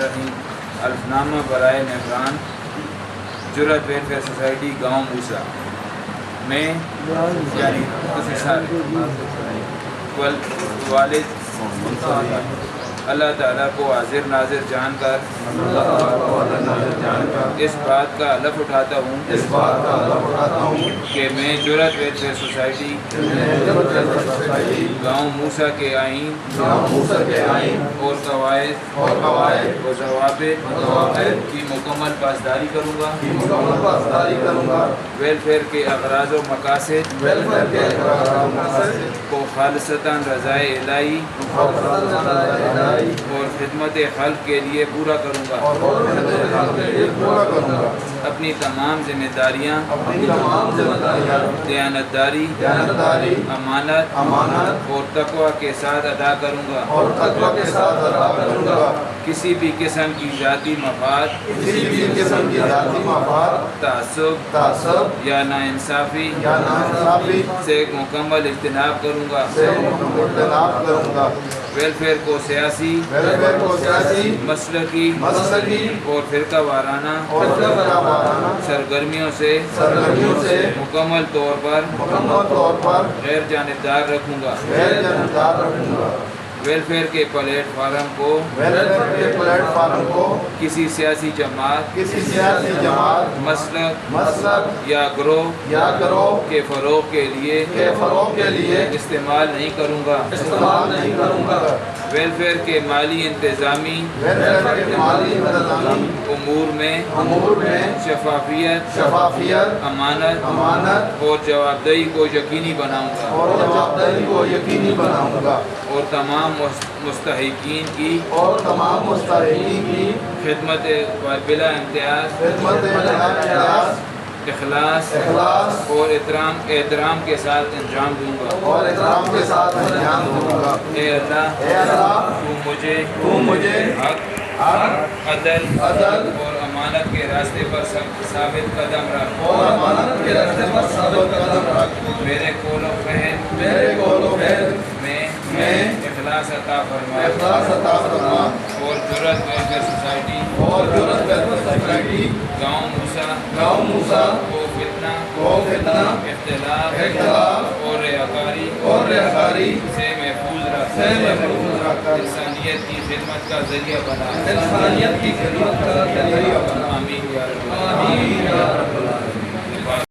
الرحیم۔ الفنامہ برائے مہربان جرأت ویلفیئر سوسائٹی گاؤں موسیٰ میں یعنی والد اللہ تعالیٰ کو حاضر ناظر جان کر اس بات کا حلف اٹھاتا ہوں کہ میں جرأت ویلفیئر سوسائٹی گاؤں موسیٰ کے آئین اور قواعد و ضوابط کی مکمل پاسداری کروں گا، ویلفیئر کے اغراض و مقاصد کو خالصتاً رضائے الہی اور خدمت خلق کے لیے پورا کروں گا۔ اپنی تمام ذمہ داریاں دیانتداری، امانت اور تقوی کے ساتھ ادا کروں گا۔ کسی بھی قسم کی ذاتی مفاد، تعصب یا ناانصافی سے مکمل اجتناب کروں گا۔ ویلفیئر کو سیاسی، مسلکی اور فرقہ وارانہ سرگرمیوں سے مکمل طور پر غیر جانبدار رکھوں گا۔ ویلفیئر کے پلیٹ فارم کو کسی سیاسی جماعت، مسلک یا گروہ کے فروغ کے لیے استعمال نہیں کروں گا۔ ویلفیئر کے مالی انتظامی امور میں شفافیت، امانت اور جوابدہی کو یقینی بناؤں گا اور تمام مستحقین کی خدمت بلا امتیاز، اخلاص اور احترام کے ساتھ انجام دوں گا۔ اے اللہ، تو مجھے حق، عدل اور امانت کے راستے پر ثابت قدم رکھ۔ میرے قول و فعل میں اخلاص عطا فرما اور جرأت ویلفیئر سوسائٹی گاؤں موسیٰ کو فتنہ، اختلاف اور ریاکاری سے محفوظ رکھ، انسانیت کی خدمت کا ذریعہ بنا۔ آمین یا رب العالمین۔